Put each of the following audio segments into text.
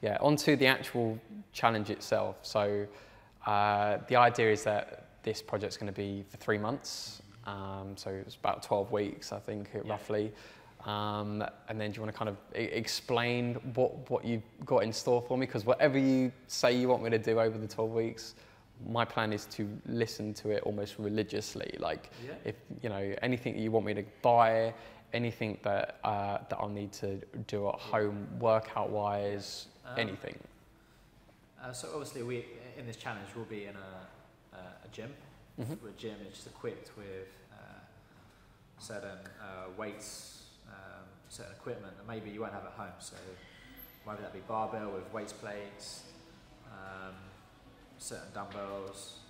Yeah, onto the actual challenge itself. So the idea is that this project's going to be for 3 months. So it's about 12 weeks, I think, roughly. And then do you want to kind of explain what you've got in store for me? Because whatever you say you want me to do over the 12 weeks, my plan is to listen to it almost religiously. Like, if you know anything that you want me to buy, anything that that I'll need to do at home, workout-wise, anything. So obviously, we in this challenge we'll be in a gym. A gym is equipped with certain weights, certain equipment that maybe you won't have at home. So whether that be barbell with weights plates, certain dumbbells,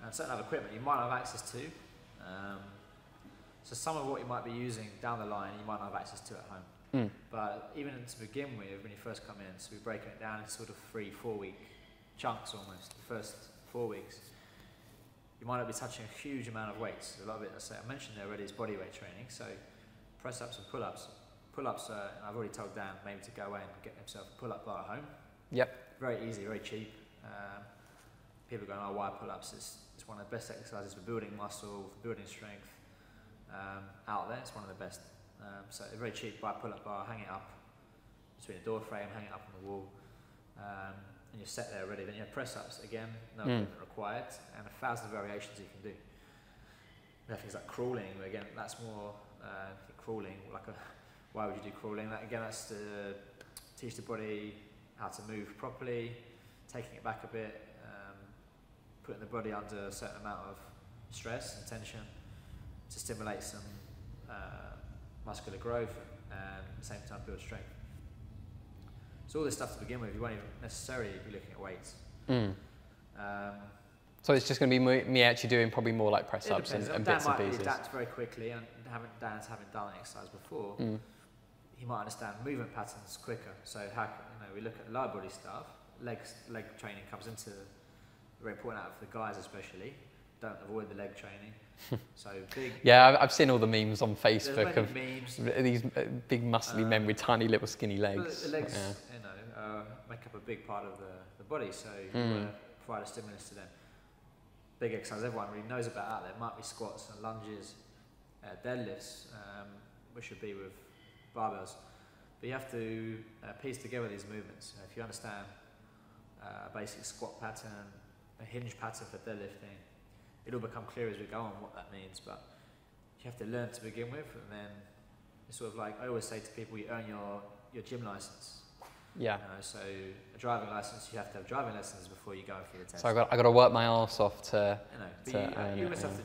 and certain other equipment you might have access to. So some of what you might be using down the line you might not have access to at home. But even to begin with, when you first come in, so we're breaking it down into sort of 3-4 week chunks almost. The first 4 weeks, you might not be touching a huge amount of weights. A lot of it, as I mentioned there already, is body weight training. So press-ups and pull-ups. Pull-ups, I've already told Dan maybe to go away and get himself a pull-up bar at home. Very easy, very cheap. People are going, oh, why pull-ups? It's one of the best exercises for building muscle, for building strength out there. It's one of the best. So very cheap, buy a pull-up bar, hang it up between the door frame, hang it up on the wall, and you're set there ready. Then you have press-ups, again, no equipment required, and 1,000 variations you can do. You have things like crawling, again, that's more crawling, why would you do crawling? That's to teach the body how to move properly, taking it back a bit, putting the body under a certain amount of stress and tension to stimulate some muscular growth and at the same time build strength. So all this stuff to begin with, you won't even necessarily be looking at weights. So it's just going to be me actually doing probably more like press-ups and bits and pieces. Dan might adapt very quickly, and Dan's having done exercise before, he might understand movement patterns quicker. So we look at lower body stuff, leg training comes into very important out for the guys especially. Don't avoid the leg training. So big. Yeah, I've seen all the memes on Facebook of memes. These big muscly men with tiny little skinny legs. The legs, make up a big part of the body, so you want to provide a stimulus to them. Big exercise everyone really knows about out there might be squats and lunges, deadlifts, which would be with barbells. But you have to piece together these movements. If you understand a basic squat pattern, a hinge pattern for deadlifting, it'll become clear as we go on what that means. But you have to learn to begin with, and then it's sort of like I always say to people, you earn your gym license. So a driving license, you have to have driving lessons before you go for the test. So I got to work my arse off to. You almost have to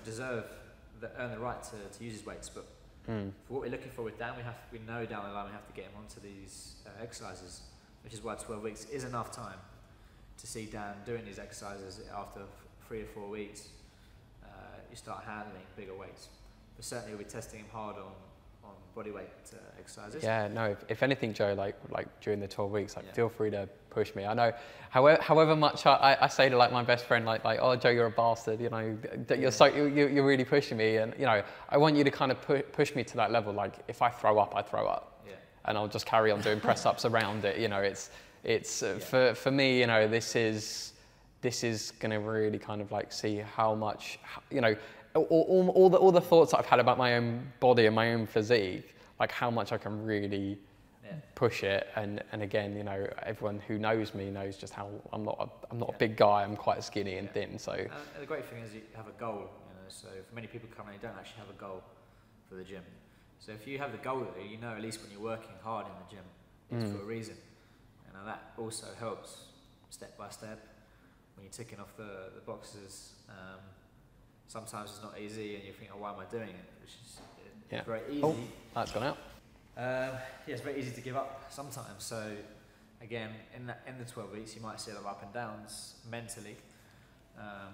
earn the right to use his weights. But for what we're looking for with Dan, we know down the line we have to get him onto these exercises, which is why 12 weeks is enough time to see Dan doing these exercises. After 3 or 4 weeks, you start handling bigger weights. But certainly we'll be testing him hard on body weight exercises. Yeah, no, if anything, Joe, like during the 12 weeks, feel free to push me. I know, however much I say to my best friend, oh, Joe, you're a bastard, you're really pushing me, and I want you to kind of push me to that level. Like if I throw up, I throw up, and I'll just carry on doing press ups around it. For me, this is going to really kind of see how much, all the thoughts that I've had about my own body and my own physique, how much I can really push it. And again, everyone who knows me knows just how I'm not a big guy. I'm quite skinny and thin. So the great thing is you have a goal. So for many people coming in, they don't actually have a goal for the gym. So if you have the goal there, at least when you're working hard in the gym, it's for a reason. And that also helps step by step when you're ticking off the boxes. Sometimes it's not easy, and you think, "Oh, why am I doing it?" Which is very easy. Oh, that's gone out. It's very easy to give up sometimes. So, again, in the 12 weeks, you might see a lot of up and downs mentally. I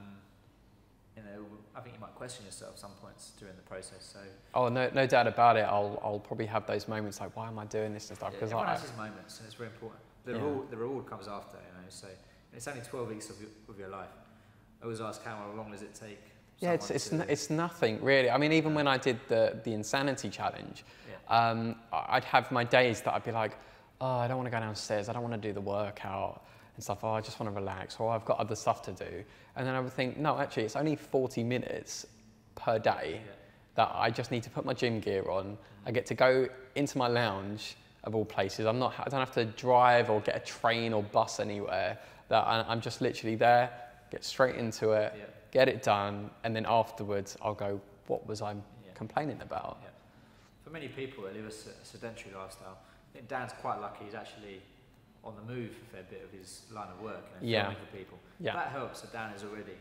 think you might question yourself at some points during the process. So. Oh, no doubt about it. I'll probably have those moments like, why am I doing this and stuff? Because everyone has these moments, and it's very important. The reward comes after, So it's only 12 weeks of your life. I always ask how long does it take. Yeah, it's nothing really. I mean, even when I did the Insanity Challenge, I'd have my days that I'd be like, oh, I don't want to go downstairs, I don't want to do the workout and stuff, oh, I just want to relax, or I've got other stuff to do. And then I would think, no, actually, it's only 40 minutes per day that I just need to put my gym gear on. I get to go into my lounge, of all places. I don't have to drive or get a train or bus anywhere. That I'm just literally there, get straight into it, get it done, and then afterwards I'll go, what was I complaining about? Yeah. For many people that live a sedentary lifestyle, I think Dan's quite lucky. He's actually on the move a fair bit of his line of work and filming for people. Yeah. That helps. So Dan is already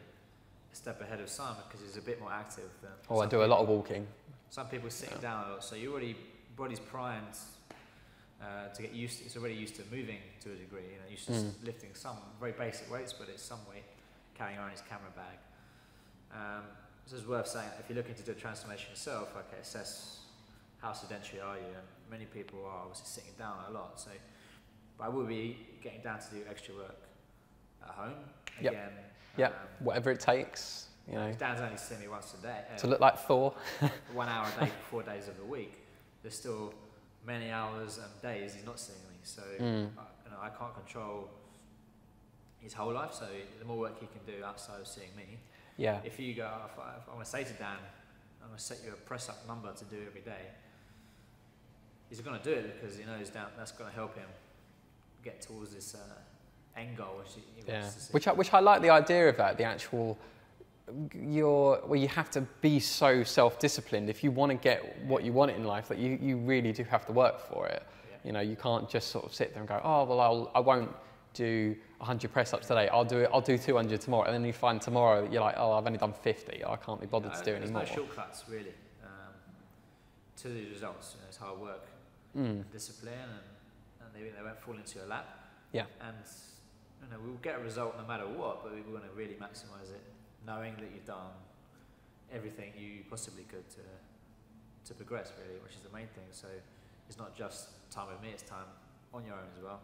a step ahead of Simon because he's a bit more active than I do a lot of walking. Some people sitting down a lot, so you already body's primed to get used to. It's already used to moving to a degree. You know, used to lifting some very basic weights, but it's some weight carrying around his camera bag. So it's worth saying if you're looking to do a transformation yourself, okay, assess how sedentary are you, and many people are obviously sitting down a lot. So, but I will be getting down to do extra work at home again. Whatever it takes. You know, Dan's only seeing me once a day. To look like Thor. 1 hour a day for 4 days of the week. There's still many hours and days he's not seeing me. So I can't control his whole life. So the more work he can do outside of seeing me. Yeah. If you go, if I want to say to Dan, I'm going to set you a press up number to do every day. He's going to do it because he knows that's going to help him get towards this end goal, which he wants to see. Which I like the idea of that. The actual. You have to be so self-disciplined if you want to get what you want in life, that you really do have to work for it. You know, you can't just sort of sit there and go, oh well, I won't do 100 press-ups today, I'll do 200 tomorrow, and then you find tomorrow you're like, oh, I've only done 50, I can't be bothered to do anymore. There's no shortcuts really to the results. You know, it's hard work, discipline, and they won't fall into your lap. Yeah. And you know, we'll get a result no matter what, but we want to really maximise it, knowing that you've done everything you possibly could to progress, really, which is the main thing. So it's not just time with me; it's time on your own as well.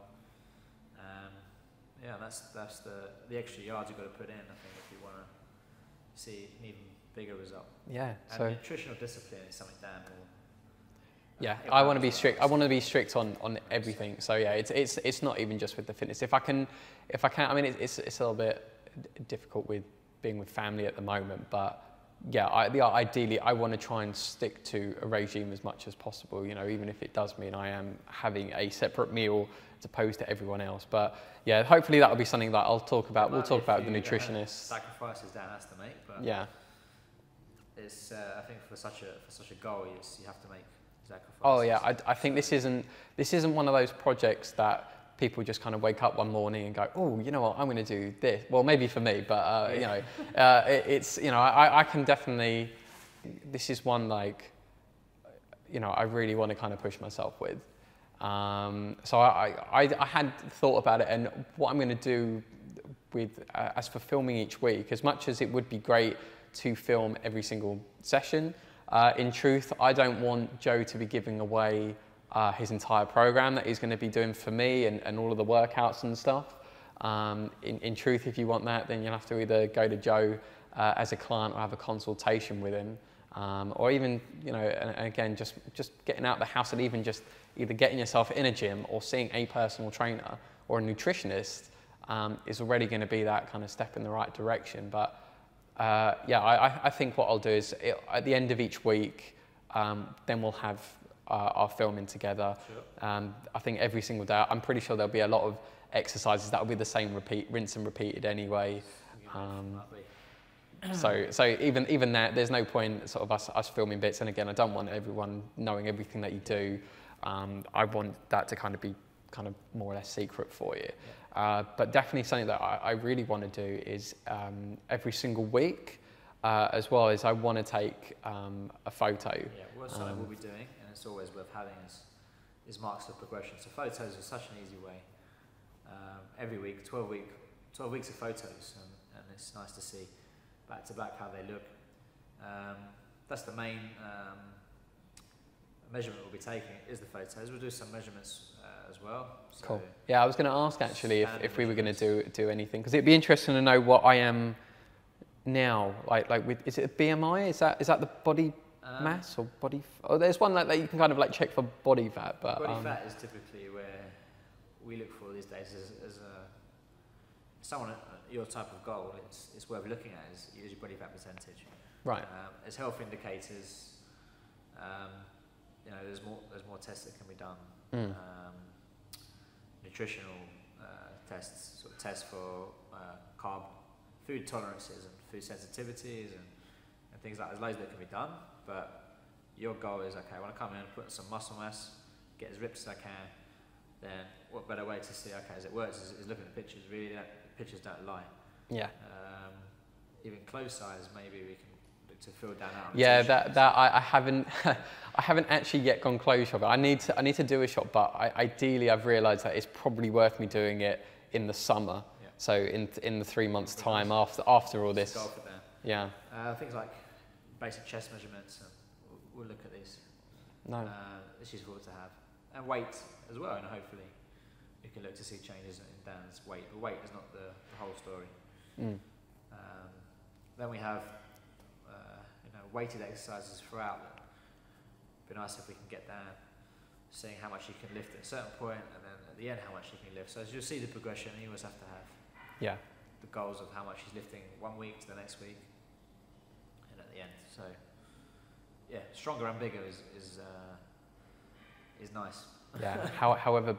That's the extra yards you've got to put in, I think, if you want to see an even bigger result. Yeah. And so nutritional discipline is something Dan will. Yeah, I want to be strict. I want to be strict on everything. So yeah, it's not even just with the fitness. If I can, I mean, it's a little bit difficult with being with family at the moment, but yeah, ideally I want to try and stick to a regime as much as possible. You know, even if it does mean I am having a separate meal as opposed to everyone else. But yeah, hopefully that will be something that I'll talk about. We'll talk about the nutritionist. Sacrifices Dan has to make, but yeah, it's I think for such a goal, you have to make sacrifices. Oh yeah, I think this isn't one of those projects that people just kind of wake up one morning and go, oh, you know what, I'm going to do this. Well, maybe for me, but you know, it's, you know, I can definitely. This is one, like, you know, I really want to kind of push myself with. So I had thought about it, and what I'm going to do with as for filming each week, as much as it would be great to film every single session. In truth, I don't want Joe to be giving away his entire program that he's going to be doing for me and all of the workouts and stuff. In truth, if you want that, then you'll have to either go to Joe as a client or have a consultation with him, or even, you know, and again, just getting out of the house and even just either getting yourself in a gym or seeing a personal trainer or a nutritionist is already going to be that kind of step in the right direction. But yeah, I think what I'll do is at the end of each week, then we'll have our filming together. Sure. I think every single day, I'm pretty sure there'll be a lot of exercises that will be the same rinse and repeated anyway. So even that, there's no point sort of us filming bits. And again, I don't want everyone knowing everything that you do. I want that to kind of be more or less secret for you. Yeah. But definitely something that I really want to do is every single week, as well as I want to take a photo. Yeah, well, something we'll be doing, and it's always worth having is marks of progression. So photos are such an easy way. Every week, 12 weeks of photos, and it's nice to see back to back how they look. That's the main measurement we'll be taking is the photos. We'll do some measurements as well. So cool. Yeah, I was going to ask actually if we were going to do anything, because it'd be interesting to know what I am now. Like with, is it a BMI? Is that the body mass or body? Oh, there's one that you can kind of like check for body fat, but body fat is typically where we look for these days as someone at your type of goal, it's worth looking at is your body fat percentage. Right. As health indicators, there's more tests that can be done. Nutritional tests, sort of tests for food tolerances and food sensitivities and things like that. There's loads that can be done, but your goal is, okay, I want to come in and put some muscle mass, get as ripped as I can. Then what better way to see, okay, as it works is looking at the pictures. Really, pictures don't lie. Yeah. Even clothes size, maybe we can look to fill down out. Yeah, that I haven't I haven't actually yet gone clothes shopping. I need to do a shop, but ideally I've realised that it's probably worth me doing it in the summer. Yeah. So in the 3 months' time after all this. Golf it there. Yeah. Things like basic chest measurements. We'll look at these. No. It's useful to have, and weight as well. And hopefully, you can look to see changes in Dan's weight. But weight is not the whole story. Then we have weighted exercises throughout. It'd be nice if we can get down, seeing how much you can lift at a certain point, and then at the end how much you can lift. So as you'll see the progression, you always have to have the goals of how much he's lifting 1 week to the next week, and at the end. So yeah, stronger and bigger is nice. Yeah, however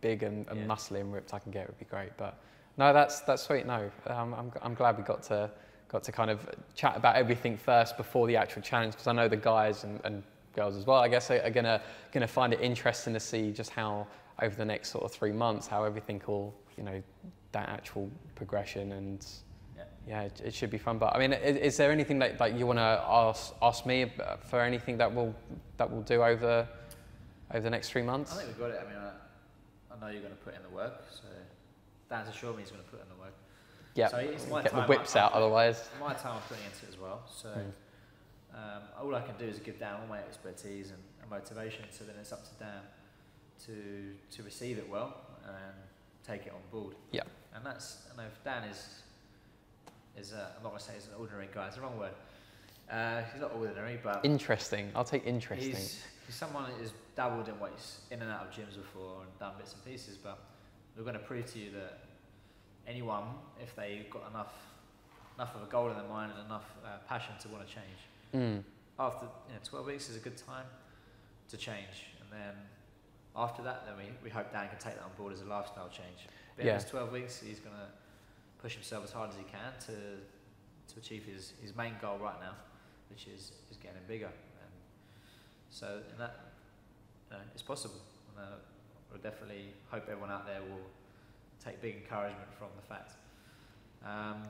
big and muscly and ripped I can get would be great. But no, that's sweet. No, I'm glad we got to kind of chat about everything first before the actual challenge, because I know the guys and girls as well, I guess, are gonna find it interesting to see just how over the next sort of 3 months how everything will, that actual progression, and it should be fun. But I mean, is there anything that you want to ask me for anything that we'll do over the next 3 months? I think we've got it. I mean, I know you're going to put in the work, so Dan's assured me he's going to put in the work. Yeah, so it's my get time, the whips out otherwise. My time I'm putting into it as well. So all I can do is give Dan all my expertise and motivation, so then it's up to Dan to receive it well and take it on board. Yeah. And that's, I know if Dan is I'm not going to say he's an ordinary guy, it's the wrong word. He's not ordinary, but... Interesting, I'll take interesting. He's someone that has dabbled in weights, in and out of gyms before and done bits and pieces, but we're going to prove to you that anyone, if they've got enough of a goal in their mind and enough passion to want to change, after 12 weeks is a good time to change, and then after that, then we hope Dan can take that on board as a lifestyle change. But in those 12 weeks, he's going to push himself as hard as he can to achieve his main goal right now, which is getting bigger. And so in that, it's possible. And I definitely hope everyone out there will take big encouragement from the fact. And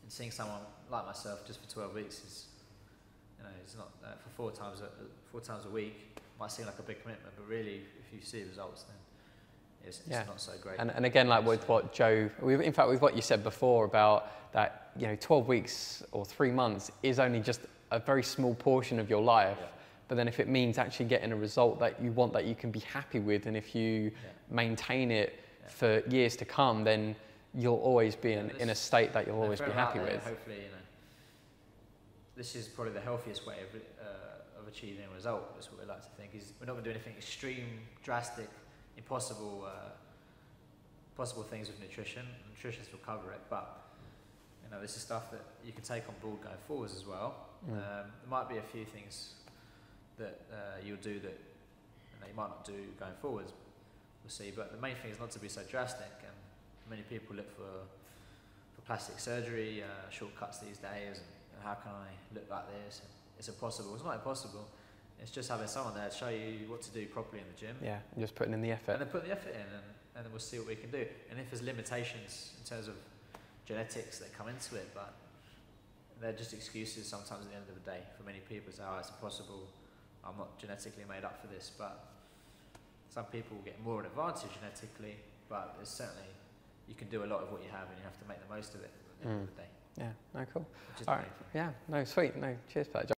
seeing someone like myself just for 12 weeks is, it's not for 4 times a week. Might seem like a big commitment, but really, if you see results, then it's not so great. And again, like with what Joe, in fact, with what you said before about that, 12 weeks or 3 months is only just a very small portion of your life. Yeah. But then if it means actually getting a result that you want, that you can be happy with, and if you maintain it for years to come, then you'll always be in a state that you'll always be happy with. Hopefully, this is probably the healthiest way of achieving a result. That's what we like to think. Is we're not going to do anything extreme, drastic, impossible things with nutrition. Nutritionists will cover it, but this is stuff that you can take on board going forwards as well. There might be a few things that you'll do that you might not do going forwards. We'll see, but the main thing is not to be so drastic. And many people look for plastic surgery, shortcuts these days, and how can I look like this? And it's impossible. It's not impossible. It's just having someone there to show you what to do properly in the gym. Yeah, and just putting in the effort. And then put the effort in, and then we'll see what we can do. And if there's limitations in terms of genetics that come into it, but they're just excuses sometimes at the end of the day for many people. Say, it's impossible. I'm not genetically made up for this. But some people will get more of an advantage genetically, but there's certainly, you can do a lot of what you have, and you have to make the most of it at the end of the day. Yeah, no, cool. All right. Yeah, no, sweet. No, cheers for that, John.